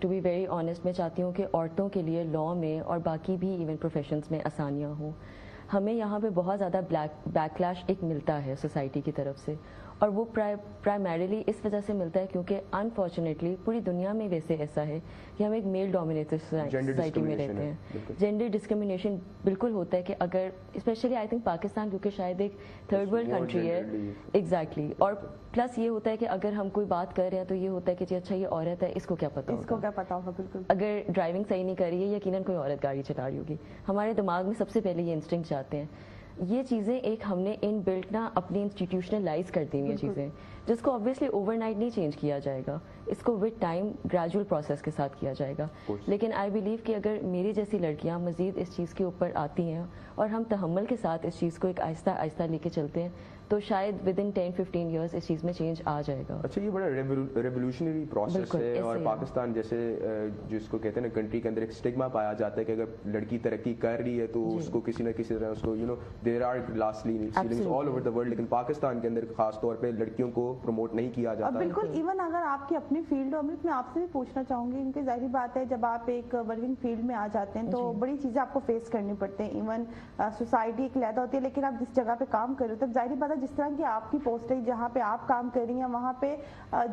To be very honest میں چاہتی ہوں کہ عورتوں کے لیے لاء میں اور باقی بھی ایون پروفیشنز میں آسانیاں ہوں. ہمیں یہاں پہ بہت زیادہ بیکلیش ایک ملتا ہے سوسائٹی کی طرف سے, اور وہ پرائمریلی اس وجہ سے ملتا ہے کیونکہ انفارچونیٹلی پوری دنیا میں ویسے ایسا ہے کہ ہم ایک میل ڈومینیٹڈ سوسائٹی میں رہتے ہیں. جینڈر ڈسکریمنیشن بالکل ہوتا ہے کہ اگر اسپیشلی آئی تھنک پاکستان کیونکہ شاید ایک تھرڈ ورلڈ کنٹری ہے. ایگزیکٹلی. اور پلس یہ ہوتا ہے کہ اگر ہم کوئی بات کر رہے ہیں تو یہ ہوتا ہے کہ جی اچھا یہ عورت ہے, اس کو کیا پتا ہوگا. بالکل. اگر ڈرائیونگ صحیح نہیں کر رہی ہے یقیناً کوئی عورت گاڑی چلا رہی ہوگی. ہمارے دماغ میں سب سے پہلے یہ انسٹنکٹ جاتے ہیں. یہ چیزیں ایک ہم نے ان بلٹ نا اپنی انسٹیٹیوشنلائز کر دی ہیں چیزیں, جس کو obviously اوور نائٹ نہیں چینج کیا جائے گا. اس کو ود ٹائم گریجول پروسیس کے ساتھ کیا جائے گا. لیکن آئی بلیو کہ اگر میری جیسی لڑکیاں مزید اس چیز کے اوپر آتی ہیں اور ہم تحمل کے ساتھ اس چیز کو ایک آہستہ آہستہ لے کے چلتے ہیں تو شاید ود ان 10-15 ایئرس اس چیز میں چینج آ جائے گا. اچھا, یہ بڑا ریولیوشنری پروسیس ہے, اور پاکستان جیسے جس کو کہتے ہیں نا کنٹری کے اندر ایک اسٹگما پایا جاتا ہے کہ اگر لڑکی ترقی کر رہی ہے تو اس کو کسی نہ کسی طرح اس کو there are glass ceilings all over the world, لیکن پاکستان کے اندر خاص طور پہ لڑکیوں کو پروموٹ نہیں کیا جاتا. بالکل. ایون اگر آپ کی اپنی فیلڈ ہو, میں آپ سے بھی پوچھنا چاہوں گی کیونکہ ظاہری بات ہے جب آپ ایک ورکنگ فیلڈ میں آ جاتے ہیں تو بڑی چیزیں آپ کو فیس کرنی پڑتی ہیں. ایون سوسائٹی ایک علیحدہ ہوتی ہے, لیکن آپ جس جگہ پہ کام کر رہے ہو تب ظاہری بات ہے جس طرح کی آپ کی پوسٹ ہے جہاں پہ آپ کام کر رہی ہیں وہاں پہ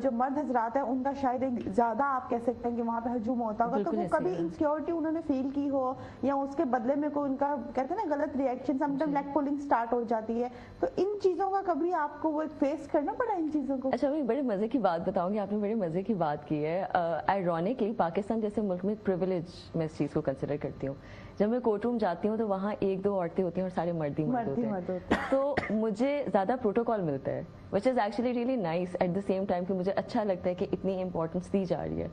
جو مرد حضرات ہیں ان کا شاید ایک زیادہ آپ کہہ سکتے ہیں کہ وہاں پہ ہجوم ہوتا ہوگا, تو وہ کبھی انسیکیورٹی انہوں نے فیل کی ہو یا اس کے بدلے میں کوئی ان کا کہتے ہیں نا غلط reaction some time leg pulling start ہو جاتی ہے, تو ان چیزوں کا کبھی آپ کو وہ فیس کرنا پڑا ان چیزوں کو؟ اچھا, میں بڑے مزے کی بات بتاؤں گی. آپ نے بڑے مزے کی بات کی ہے. آئرونکلی پاکستان جیسے ملک میں پریویلیج میں اس چیز کو کنسیڈر کرتی ہوں. جب میں کورٹ روم جاتی ہوں تو وہاں 1-2 عورتیں ہوتی ہیں اور سارے مرد ہی مرد ہوتے ہیں, تو مجھے زیادہ پروٹوکال ملتا ہے which is actually really nice at the same time کہ مجھے اچھا لگتا ہے کہ اتنی امپورٹنس دی جا رہی ہے.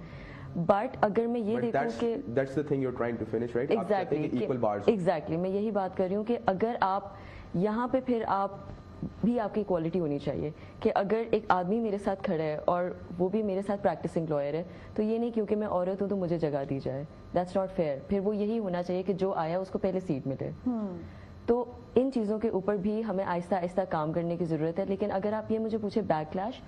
بٹ اگر میں یہ دیکھوں کہ that's the thing you're trying to finish, right? exactly میں یہی بات کر رہی ہوں کہ اگر آپ یہاں پہ پھر آپ بھی آپ کی کوالٹی ہونی چاہیے کہ اگر ایک آدمی میرے ساتھ کھڑا ہے اور وہ بھی میرے ساتھ پریکٹسنگ لائر ہے تو یہ نہیں کیونکہ میں عورت ہوں تو مجھے جگہ دی جائے. That's not fair. پھر وہ یہی ہونا چاہیے کہ جو آیا اس کو پہلے سیٹ ملے. تو ان چیزوں کے اوپر بھی ہمیں آہستہ آہستہ کام کرنے کی ضرورت ہے. لیکن اگر آپ یہ مجھے پوچھے بیکلیش,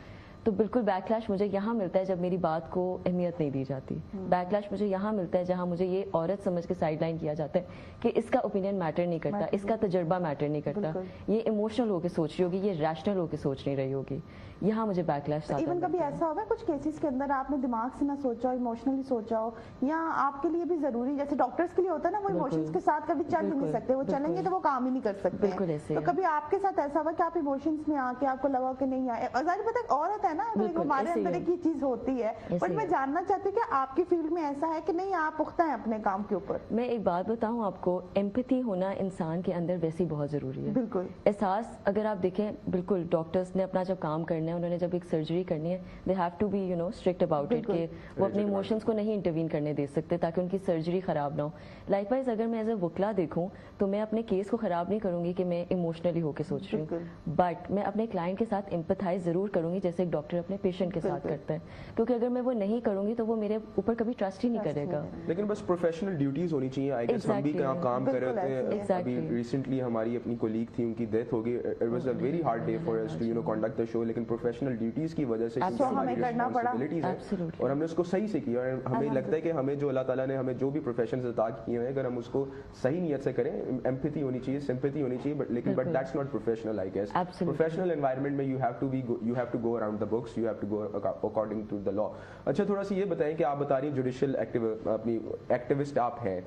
تو بالکل بیکلیش مجھے یہاں ملتا ہے جب میری بات کو اہمیت نہیں دی جاتی. بیکلیش مجھے یہاں ملتا ہے جہاں مجھے یہ عورت سمجھ کے سائڈ لائن کیا جاتا ہے کہ اس کا اوپینین میٹر نہیں کرتا, اس کا تجربہ میٹر نہیں کرتا, یہ ایموشنل ہو کے سوچ رہی ہوگی, یہ ریشنل ہو کے سوچ نہیں رہی ہوگی. یہاں مجھے بیکلیش آتا ہے. ایون کبھی ایسا ہوگا کچھ کیسز کے اندر آپ نے دماغ سے نہ سوچا ہو, ایموشنلی سوچا ہو, یا آپ کے لیے بھی ضروری جیسے ڈاکٹرز کے لیے ہوتا ہے نا وہ ایموشنز کے ساتھ کبھی چل ہی نہیں سکتے, وہ چلیں گے تو وہ کام ہی نہیں کر سکتے. تو کبھی آپ کے ساتھ ایسا ہوا کہ آپ ایموشنز میں آ کے آپ کو لگا کہ نہیں آئے, ظاہر پتہ ہے عورت ہے نا ہمارے اندر ایک چیز ہوتی ہے, بٹ میں جاننا چاہتی ہوں کہ آپ کی فیلڈ میں ایسا ہے کہ نہیں آپ پختہ ہیں اپنے کام کے اوپر؟ میں ایک بات بتاؤں آپ کو, ایمپتھی ہونا انسان کے اندر ویسے بہت ضروری ہے. بالکل. احساس اگر آپ دیکھیں, بالکل ڈاکٹرز نے اپنا جب کام کرنا ہے, انہوں نے جب ایک سرجری کرنی ہے, they have to be strict about it کہ وہ اپنے ایموشنس کو نہیں انٹروین کرنے دے سکتے تاکہ ان کی سرجری خراب نہ ہو. لائک وائز اگر میں ایز اے وکلا دیکھوں تو میں اپنے کیس کو خراب نہیں کروں گی کہ میں ایموشنلی ہو کے سوچ رہی ہوں, بٹ میں اپنے کلائنٹ کے ساتھ امپتھائز ضرور کروں گی جیسے ایک ڈاکٹر اپنے پیشنٹ کے ساتھ کرتا ہے, کیونکہ اگر میں وہ نہیں کروں گی تو وہ میرے اوپر کبھی ٹرسٹ ہی نہیں کرے گا. لیکن بس پروفیشنل ڈیوٹیز ہونی چاہیے. آئی گیس ہم بھی کام کر رہے تھے, ابھی ریسنٹلی ہماری اپنی کولیگ تھی, ان کی ڈیتھ ہو گئی. It was a very hard day for us to conduct the show, لیکن پروفیشنل ڈیوٹیز کی وجہ سے ہمیں کرنا پڑا اور ہم نے اس کو صحیح سے کیا, اور ہمیں لگتا ہے کہ ہمیں جو اللہ تعالیٰ نے ہمیں جو بھی پروفیشنز عطا کیے ہیں اگر ہم اس کو صحیح نیت سے کریں, ایمپتھی ہونی چاہیے, سمپتھی ہونی چاہیے, but that's not professional. I guess professional environment میں you have to go around the books, you have to go according to the law. اچھا, تھوڑا سا یہ بتائیں کہ آپ بتا رہی ہیں جوڈیشل اپنی ایکٹیوسٹ آپ ہیں,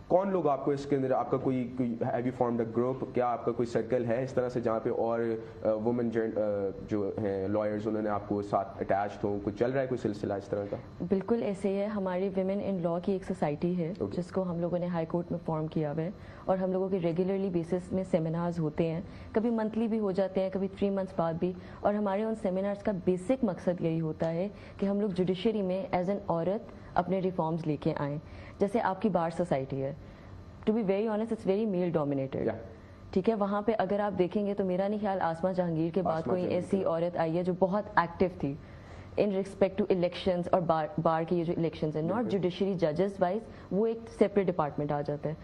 کون لوگ آپ کو اس کے اندر, آپ کا کوئی have you formed a group, کیا آپ کا کوئی سرکل ہے اس طرح سے جہاں پہ اور وومن جو ہیں لائرز انہوں نے آپ کو ساتھ اٹیچڈ ہوں, کچھ چل رہا ہے کوئی سلسلہ اس طرح کا؟ بالکل ایسے ہی ہے. ہماری ویمن ان لا کی ایک سوسائٹی ہے جس کو ہم لوگوں نے ہائی کورٹ میں فارم کیا ہوا ہے, اور ہم لوگوں کے ریگولرلی بیسس میں سیمینارز ہوتے ہیں, کبھی منتھلی بھی ہو جاتے ہیں, کبھی 3 months بعد بھی. اور ہمارے ان سیمینارز کا بیسک مقصد یہی ہوتا ہے کہ ہم لوگ جوڈیشری میں ایز این عورت اپنے ریفارمز لے کے آئیں. جیسے آپ کی بار سوسائٹی ہے, to be very honest it's very male dominated, ٹھیک ہے. وہاں پہ اگر آپ دیکھیں گے تو میرا نہیں خیال آسما جہانگیر کے بعد کوئی ایسی عورت آئی ہے جو بہت ایکٹیو تھی ان ریسپیکٹ ٹو الیکشنز, اور بار کے یہ جو الیکشنز ہیں, ناٹ جوڈیشری ججز وائز, وہ ایک سیپریٹ ڈپارٹمنٹ آ جاتا ہے.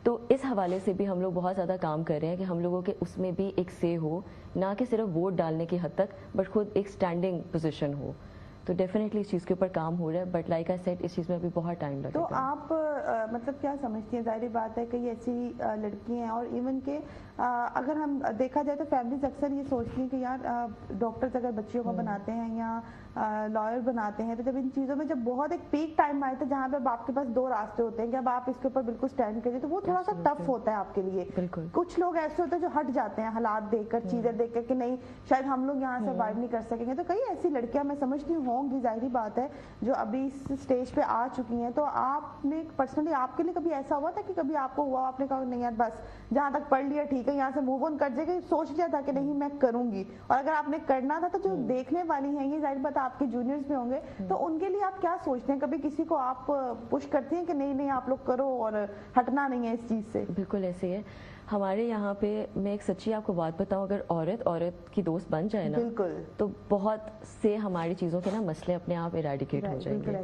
تو اس حوالے سے بھی ہم لوگ بہت زیادہ کام کر رہے ہیں کہ ہم لوگوں کے اس میں بھی ایک سے ہو, نہ کہ صرف ووٹ ڈالنے کی حد تک, بٹ خود ایک اسٹینڈنگ پوزیشن ہو. تو ڈیفینیٹلی اس چیز کے اوپر کام ہو رہا ہے, بٹ لائک آئی سیڈ اس چیز میں ابھی بہت ٹائم لگے گا. تو آپ مطلب کیا سمجھتی ہیں, ظاہری بات ہے کہ یہ ایسی لڑکی ہیں, اور ایون کہ اگر ہم دیکھا جائے تو فیملیز اکثر یہ سوچتی ہیں کہ یار ڈاکٹرز اگر بچیوں کو بناتے ہیں یا لائر بناتے ہیں, تو جب ان چیزوں میں جب بہت ایک پیک ٹائم آئے تو جہاں پہ آپ کے پاس دو راستے ہوتے ہیں کہ اب آپ اس کے اوپر بالکل اسٹینڈ کریے, تو وہ تھوڑا سا ٹف ہوتا ہے آپ کے لیے. کچھ لوگ ایسے ہوتے ہیں جو ہٹ جاتے ہیں حالات دیکھ کر, چیزیں دیکھ کر کہ نہیں شاید ہم لوگ یہاں سروائیو نہیں کر سکیں گے. تو کئی ایسی لڑکیاں میں سمجھتی ہوں گی, ظاہری بات ہے, جو ابھی اس اسٹیج پہ آ چکی ہیں. تو آپ نے پرسنلی آپ کے لیے کبھی ایسا ہوا تھا کہ کبھی آپ کو ہوا, آپ نے کہا نہیں یار بس جہاں تک پڑھ لیا ٹھیک ہے, یہاں سے موو آن کر جائے گا, سوچ لیا تھا کہ نہیں میں کروں گی, اور اگر آپ نے کرنا تھا تو جو دیکھنے والی ہیں یہ ظاہر بات آپ کے جونیئرز بھی ہوں گے, تو ان کے لیے آپ کیا سوچتے ہیں؟ کبھی کسی کو آپ پش کرتی ہیں کہ نہیں نہیں آپ لوگ کرو اور ہٹنا نہیں ہے اس چیز سے؟ بالکل ایسے ہی ہے ہمارے یہاں پہ. میں ایک سچی آپ کو بات بتاؤں, اگر عورت کی دوست بن جائے نا, تو بہت سے ہماری چیزوں کے نا مسئلے اپنے آپ ایراڈیکیٹ ہو جائیں گے.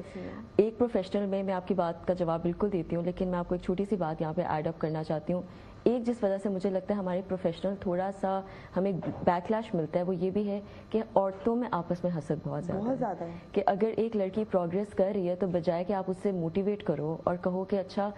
ایک پروفیشنل میں آپ کی بات کا جواب بالکل دیتی ہوں, لیکن میں آپ کو ایک چھوٹی سی بات یہاں پہ ایڈ اپ کرنا چاہتی ہوں. ایک جس وجہ سے مجھے لگتا ہے ہمارے پروفیشنل تھوڑا سا ہمیں بیکلیش ملتا ہے, وہ یہ بھی ہے کہ عورتوں میں آپس میں حسد بہت زیادہ ہے. کہ اگر ایک لڑکی پروگریس کر رہی ہے تو بجائے کہ آپ اس سے موٹیویٹ کرو اور کہو کہ اچھا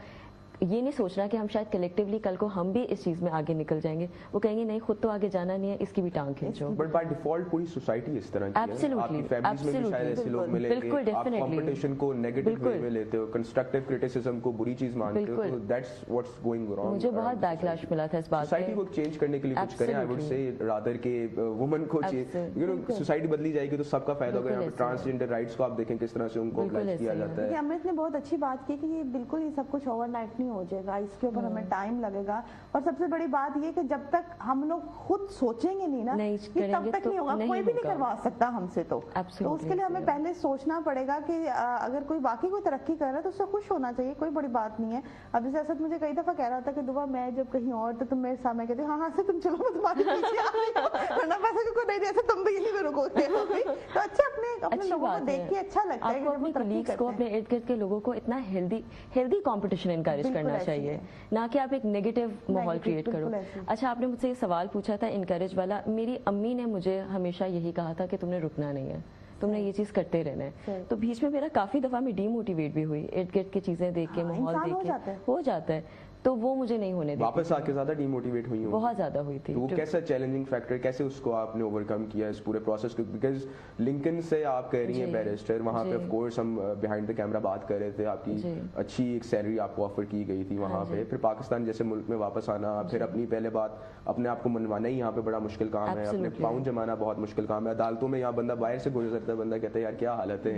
یہ نہیں سوچنا کہ ہم شاید کلیکٹیولی کل کو ہم بھی اس چیز میں آگے نکل جائیں گے, وہ کہیں گے نہیں خود تو آگے جانا نہیں ہے, اس کی بھی ٹانگ کھینچو. بٹ بائی ڈیفالٹ پوری سوسائٹی اس طرح کی ہے, آپ کی فیملیز میں بھی شاید ایسے لوگ ملیں گے, آپ کمپٹیشن کو نیگیٹو وے میں لیتے ہو, کنسٹرکٹیو کرٹیسزم کو بری چیز مانتے ہو, تو دیٹس واٹس گوئنگ رانگ. مجھے بہت بیکلیش ملا تھا اس بات سے. سوسائٹی کو چینج کرنے کے لیے کچھ کریں, آئی وڈ سے رادر کہ وومن کو یو نو سوسائٹی بدلی جائے گی تو سب کا فائدہ ہوگا. یہاں پہ ٹرانسجینڈر رائٹس کو آپ دیکھیں کس طرح سے ان کو اپلائز کیا جاتا ہے. امرت نے بہت اچھی بات کی کہ یہ بالکل یہ سب کچھ اوور نائٹ نہیں ہو جائے گا, اس کے اوپر ہمیں ٹائم لگے گا, اور سب سے بڑی بات یہ کہ جب تک ہم لوگ خود سوچیں گے نہیں نا, یہ تب تک نہیں ہوگا, کوئی بھی نہیں کروا سکتا ہم سے. تو اس کے لیے ہمیں پہلے سوچنا پڑے گا کہ اگر کوئی واقعی کوئی ترقی کر رہا ہے تو اس سے خوش ہونا چاہیے, کوئی بڑی بات نہیں ہے. اب جیسے اسد مجھے کئی دفعہ کہہ رہا تھا کہ دعا میں جب کہیں اور تو تم میرے سامنے کہتے ہاں سے تم چلو میں تمہارے پیچھے آ رہی ہوں, ورنہ پیسے کو نہیں دے تم بھی یہیں پہ رکو. تو اچھا اپنے لوگوں کو دیکھ کے اچھا لگتا ہے کہ اپنے کلیگس کو, اپنے ارد گرد کے لوگوں کو اتنا ہیلدی کمپٹیشن انکریج کرنا چاہیے, نہ کہ آپ ایک نیگیٹو ماحول کریٹ کرو. اچھا آپ نے مجھ سے یہ سوال پوچھا تھا انکریج والا, میری امی نے مجھے ہمیشہ یہی کہا تھا کہ تم نے رکنا نہیں ہے, تم نے یہ چیز کرتے رہنا ہے. تو بیچ میں میرا کافی دفعہ میں ڈی موٹیویٹ بھی ہوئی, ارد گرد کی چیزیں دیکھ کے, ماحول دیکھ کے ہو جاتا ہے, تو وہ مجھے نہیں ہونے دی. واپس آ کے زیادہ ڈی موٹیویٹ ہوئی ہوں, بہت زیادہ ہوئی تھی. وہ کیسا چیلنجنگ فیکٹر, کیسے اس کو آپ نے اوور کم کیا اس پورے پروسیس کو؟ بیکاز لنکن سے آپ کہہ رہی ہیں بیرسٹر, وہاں پہ آف کورس ہم بیہائنڈ دا کیمرہ بات کر رہے تھے, آپ کی اچھی ایک سیلری آپ کو آفر کی گئی تھی وہاں پہ, پھر پاکستان جیسے ملک میں واپس آنا, پھر اپنی پہلے بات اپنے آپ کو منوانا ہی یہاں پہ بڑا مشکل کام ہے, اپنے پاؤں جمانا بہت مشکل کام ہے. عدالتوں میں یہاں بندہ باہر سے گزرتا ہے, بندہ کہتا ہے یار کیا حالت ہے,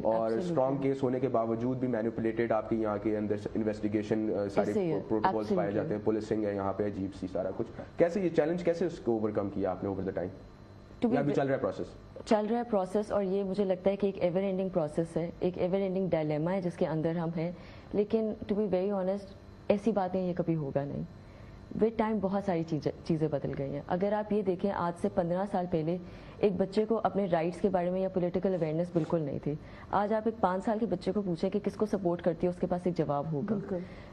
اور اسٹرانگ کیس ہونے کے باوجود بھی مینیپولیٹڈ آپ کے یہاں کے اندر انویسٹیگیشن سارے پروٹوکول پائے جاتے ہیں, پولیسنگ ہے یہاں پہ عجیب سی سارا کچھ. کیسے یہ چیلنج کیسے اس کو اوور کم کیا آپ نے اوور دا ٹائم؟ ابھی چل رہا ہے پروسیس, چل رہا ہے پروسیس, اور یہ مجھے لگتا ہے کہ ایک ایور اینڈنگ پروسیس ہے, ایک ایور اینڈنگ ڈائلیما ہے جس کے اندر ہم ہیں. لیکن ٹو بی ویری آنیسٹ ایسی باتیں یہ کبھی ہوگا نہیں. ود ٹائم بہت ساری چیزیں بدل گئی ہیں. اگر آپ یہ دیکھیں آج سے 15 سال پہلے ایک بچے کو اپنے رائٹس کے بارے میں یا پولیٹیکل اویئرنیس بالکل نہیں تھی. آج آپ ایک 5 سال کے بچے کو پوچھیں کہ کس کو سپورٹ کرتی ہے, اس کے پاس ایک جواب ہوگا.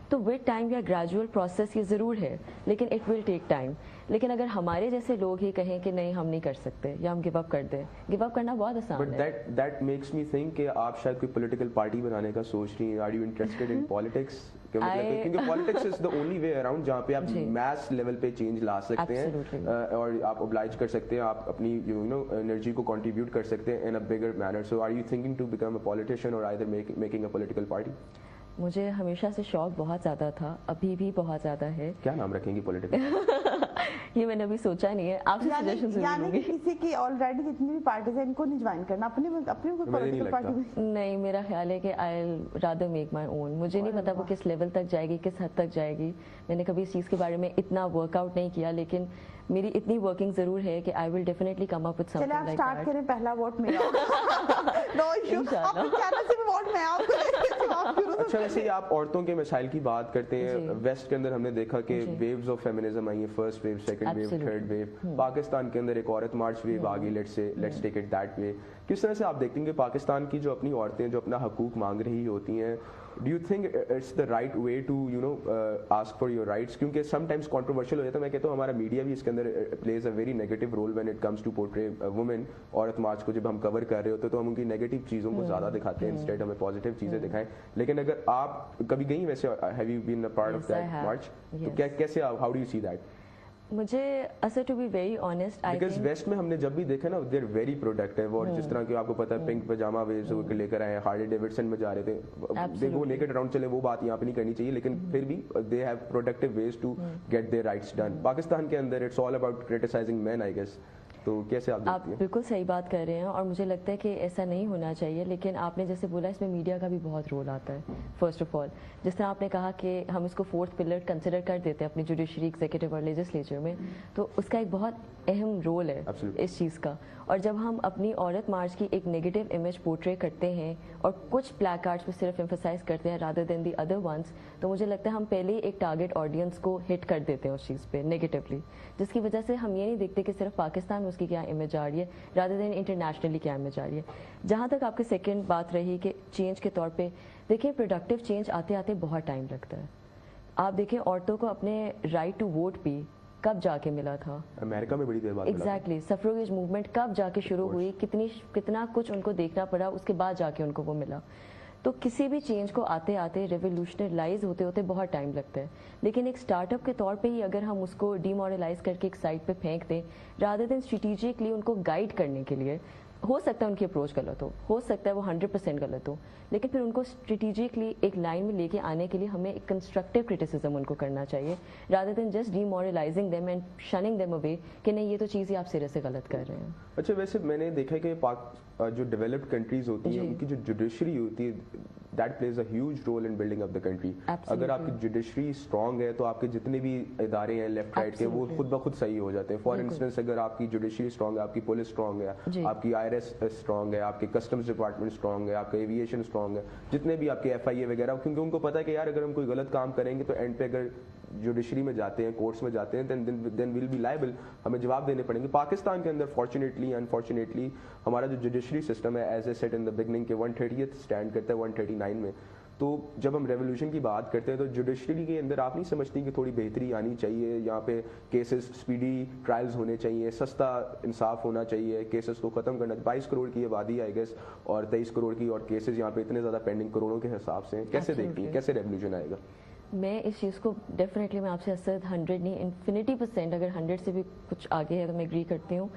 تو ود ٹائم یا گریجول پروسیس یہ ضرور ہے, لیکن اٹ ول ٹیک ٹائم. لیکن اگر ہمارے جیسے لوگ ہی کہیں کہ نہیں ہم نہیں کر سکتے یا ہم گیو اپ کر دیں, گیو اپ کرنا بہت آسان ہے. But that makes me think کہ آپ شاید کوئی پولیٹیکل پارٹی بنانے کا سوچ رہی ہیں. Are you interested in politics? کیونکہ politics is the only way around جہاں پہ آپ میس لیول پہ چینج لا سکتے ہیں, اور آپ اوبلائج کر سکتے ہیں, آپ اپنی یو نو انرجی کو کنٹریبیوٹ کر سکتے ہیں in a bigger manner. So are you thinking to become a politician اور either making a political party? مجھے ہمیشہ سے شوق بہت زیادہ تھا, ابھی بھی بہت زیادہ ہے. کیا نام رکھیں گی پولیٹیکل؟ یہ میں نے ابھی سوچا نہیں ہے, آپ سے سجیشن ضرور لوں گی. کسی کی آلریڈی جتنی بھی پارٹیز ہیں ان کو نہیں جوائن کرنا, اپنی کوئی پولیٹیکل پارٹی نہیں. میرا خیال ہے کہ I will rather make my اون. مجھے نہیں پتا وہ کس لیول تک جائے گی, کس حد تک جائے گی. میں نے کبھی اس چیز کے بارے میں اتنا ورک آؤٹ نہیں کیا, لیکن میری اتنی ورکنگ ضرور ہے کہ I will definitely come up with something like that. چلیں آپ سٹارٹ کریں, پہلا ووٹ میرا. نو ایشو, آپ کہنا سے ووٹ میں آپ کو اچھا ویسے آپ عورتوں کے مسائل کی بات کرتے ہیں, ویسٹ کے اندر ہم نے دیکھا کہ ویوز آف فیمنزم آئی ہیں, first wave, second wave, third wave. Pakistan کے اندر ایک عورت مارچ ویو آ گئی, let's take it that way. کس طرح سے آپ دیکھتے ہیں کہ پاکستان کی جو اپنی عورتیں جو اپنا حقوق مانگ رہی ہوتی ہیں, do you think it's the right way to ask for your rights? کیونکہ سم ٹائمس کانٹروورشل ہو جاتا ہے. میں کہتا ہوں ہمارا میڈیا بھی اس کے اندر plays a very negative role when it comes to portray women. عورت مارچ کو جب ہم کور کر رہے ہوتے تو ہم ان کی نیگیٹو چیزوں کو زیادہ دکھاتے ہیں, انسٹیڈ ہمیں پازیٹیو چیزیں دکھائیں. لیکن اگر آپ کبھی گئی ویسے, have you been a part of that march, تو کیسے, how do you see that? مجھے ایسا to be very honest, because west میں ہم نے جب بھی دیکھا نا, دے آر ویری پروڈکٹیو. اور جس طرح کہ آپ کو پتا ہے پنک پجامہ ویز لے کر آئے, ہارلی ڈیوڈسن میں جا رہے تھے, وہ نیکڈ اراؤنڈ چلے, وہ بات یہاں پہ نہیں کرنی چاہیے, لیکن پھر بھی they have productive ways to get their rights done. Pakistan کے اندر it's all about criticising men, I guess. تو کیسے آپ بالکل صحیح بات کر رہے ہیں, اور مجھے لگتا ہے کہ ایسا نہیں ہونا چاہیے. لیکن آپ نے جیسے بولا اس میں میڈیا کا بھی بہت رول آتا ہے. فرسٹ آف آل جس طرح آپ نے کہا کہ ہم اس کو فورتھ پلر کنسیڈر کر دیتے ہیں اپنی جوڈیشری, ایگزیکٹو اور لیجسلیچر میں, تو اس کا ایک بہت اہم رول ہے اس چیز کا. اور جب ہم اپنی عورت مارچ کی ایک نیگیٹو امیج پورٹری کرتے ہیں اور کچھ پلیک کارڈس پہ صرف ایمفسائز کرتے ہیں rather than the other ones, تو مجھے لگتا ہے ہم پہلے ہی ایک ٹارگیٹ آڈینس کو ہٹ کر دیتے ہیں اس چیز پہ نیگیٹولی, جس کی وجہ سے ہم یہ نہیں دیکھتے کہ صرف پاکستان میں اس کی کیا امیج آ رہی ہے رادر دین انٹرنیشنلی کیا امیج آ رہی ہے. جہاں تک آپ کی سیکنڈ بات رہی کہ چینج کے طور پہ, دیکھیں پروڈکٹیو چینج آتے آتے بہت ٹائم لگتا ہے. آپ دیکھیں عورتوں کو اپنے رائٹ ٹو ووٹ بھی کب جا کے ملا تھا, امریکہ میں بڑی دیر بعد. ایگزیکٹلی, سفراگیج موومنٹ کب جا کے شروع ہوئی, کتنا کچھ ان کو دیکھنا پڑا, اس کے بعد جا کے ان کو وہ ملا. تو کسی بھی چینج کو آتے آتے ریولیوشنلائز ہوتے ہوتے بہت ٹائم لگتا ہے. لیکن ایک اسٹارٹ اپ کے طور پہ ہی اگر ہم اس کو ڈی مورلائز کر کے ایک سائڈ پہ پھینک دیں رادر دین اسٹریٹجکلی ان کو گائیڈ کرنے کے لیے, ہو سکتا ہے ان کی اپروچ غلط ہو سکتا ہے وہ 100% غلط ہو, لیکن پھر ان کو اسٹریٹجکلی ایک لائن میں لے کے آنے کے لیے ہمیں ایک کنسٹرکٹیو کرٹیسزم ان کو کرنا چاہیے rather than just demoralising them and shunning them away کہ نہیں یہ تو چیز ہی آپ سرے سے غلط کر رہے ہیں. اچھا ویسے میں نے دیکھا کہ جو ڈیولپڈ کنٹریز ہوتی ہیں ان کی جو جوڈیشری ہوتی ہے that plays a huge role in building up the country. اگر آپ کی جوڈیشری اسٹرانگ ہے تو آپ کے جتنے بھی ادارے ہیں لیفٹ رائٹ کے وہ خود بخود صحیح ہو جاتے ہیں. فار انسٹنس اگر آپ کی جوڈیشری اسٹرانگ ہے, آپ کی پولیس اسٹرانگ ہے, آپ کی IRS اسٹرانگ ہے, آپ کے کسٹمز ڈپارٹمنٹ اسٹرانگ ہے, آپ کا ایویشن اسٹرانگ ہے, جتنے بھی آپ کے FIA وغیرہ, کیونکہ ان کو پتا ہے کہ یار اگر ہم کوئی غلط کام کریں گے تو اینڈ پہ اگر جوڈیشری میں جاتے ہیں, کورٹس میں جاتے ہیں, دین ول بی لائبل, ہمیں جواب دینے پڑیں گے. پاکستان کے اندر فارچونیٹلی انفارچونیٹلی ہمارا جو جوڈیشری سسٹم ہے as a set in the beginning کے 130th اسٹینڈ کرتا ہے 139 میں. تو جب ہم ریولیوشن کی بات کرتے ہیں تو جوڈیشری کے اندر آپ نہیں سمجھتی کہ تھوڑی بہتری آنی چاہیے, یہاں پہ کیسز اسپیڈی ٹرائلز ہونے چاہیے, سستا انصاف ہونا چاہیے, کیسز کو ختم کرنا. 22 کروڑ کی آبادی آئی گیس اور 23 کروڑ کی, اور کیسز یہاں پہ اتنے زیادہ پینڈنگ کروڑوں کے حساب سے, کیسے دیکھتی ہیں, کیسے ریولیوشن آئے گا؟ میں اس چیز کو ڈیفینیٹلی میں آپ سے 100 نہیں انفینٹی%, اگر 100 سے بھی کچھ آگے ہے تو میں ایگری کرتی ہوں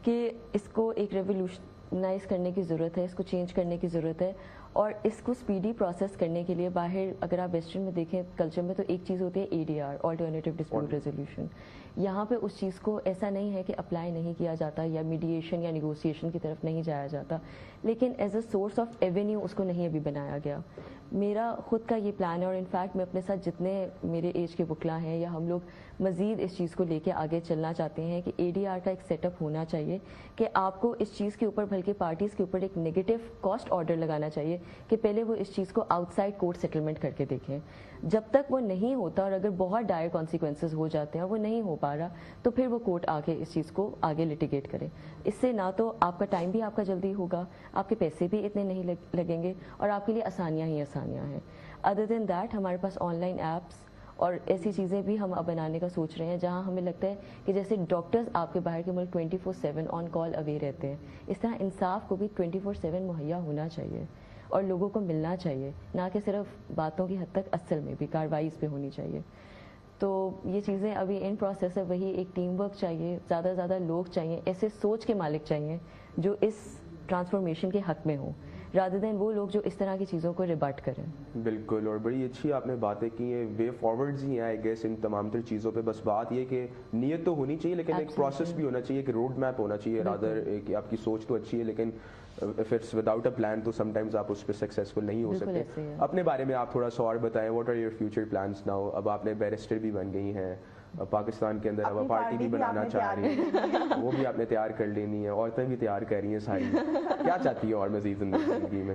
کہ اس کو ایک ریولیوشنائز کرنے کی ضرورت ہے, اس کو چینج کرنے کی ضرورت ہے. اور اس کو اسپیڈی پروسیس کرنے کے لیے باہر اگر آپ ویسٹرن میں دیکھیں کلچر میں تو ایک چیز ہوتی ہے ADR, آلٹرنیٹیو ڈسپیوٹ ریزولوشن. یہاں پہ اس چیز کو ایسا نہیں ہے کہ اپلائی نہیں کیا جاتا یا میڈیشن یا نیگوسیشن کی طرف نہیں جایا جاتا, لیکن as a source of avenue اس کو نہیں ابھی بنایا گیا. میرا خود کا یہ پلان ہے, اور انفیکٹ میں اپنے ساتھ جتنے میرے ایج کے وکلا ہیں یا ہم لوگ مزید اس چیز کو لے کے آگے چلنا چاہتے ہیں کہ ADR کا ایک سیٹ اپ ہونا چاہیے کہ آپ کو اس چیز کے اوپر بلکہ پارٹیز کے اوپر ایک نیگیٹو کاسٹ آرڈر لگانا چاہیے کہ پہلے وہ اس چیز کو آؤٹ سائڈ کورٹ سیٹلمنٹ کر کے دیکھیں. جب تک وہ نہیں ہوتا اور اگر بہت ڈائر کانسیکوینسز ہو جاتے ہیں اور وہ نہیں ہو پا رہا تو پھر وہ کورٹ آ کے اس چیز کو آگے لیٹیگیٹ کرے. اس سے نہ تو آپ کا ٹائم بھی آپ کا جلدی ہوگا, آپ کے پیسے بھی اتنے نہیں لگیں گے, اور آپ کے لیے آسانیاں ہی آسانیاں ہیں. ادر دین دیٹ ہمارے پاس آن لائن ایپس اور ایسی چیزیں بھی ہم اب بنانے کا سوچ رہے ہیں جہاں ہمیں لگتا ہے کہ جیسے ڈاکٹرز آپ کے باہر کے ملک 24/7 آن کال اوے رہتے ہیں, اس طرح انصاف کو بھی 24/7 مہیا ہونا چاہیے اور لوگوں کو ملنا چاہیے, نہ کہ صرف باتوں کی حد تک اصل میں بھی کارروائیز پہ ہونی چاہیے. تو یہ چیزیں ابھی ان پروسیس ہے. وہی ایک ٹیم ورک چاہیے, زیادہ سے زیادہ لوگ چاہیے, ایسے سوچ کے مالک چاہیے جو اس ٹرانسفارمیشن کے حق میں ہوں رادر دین وہ لوگ جو اس طرح کی چیزوں کو ریبٹ کریں. بالکل, اور بڑی اچھی آپ نے باتیں کی ہیں. وے فارورڈز ہی ہیں آئی گیس ان تمام تر چیزوں پہ. بس بات یہ کہ نیت تو ہونی چاہیے لیکن ایک پروسیس بھی ہونا چاہیے, ایک روڈ میپ ہونا چاہیے. رادر کہ آپ کی سوچ تو اچھی ہے لیکن if it's without a plan تو sometimes آپ اس پہ سکسیسفل نہیں ہو سکتے. اپنے بارے میں آپ تھوڑا سا اور بتائیں, what are your future plans now؟ اب آپ نے بیرسٹر بھی بن گئی ہیں پاکستان کے اندر, اب پارٹی بھی بنانا چاہ رہی ہیں, وہ بھی آپ نے تیار کر لینی ہے, عورتیں بھی تیار کر رہی ہیں ساری. کیا چاہتی ہیں اور مزید زندگی میں؟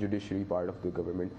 judiciary part of the government.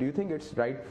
do you think it's right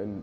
and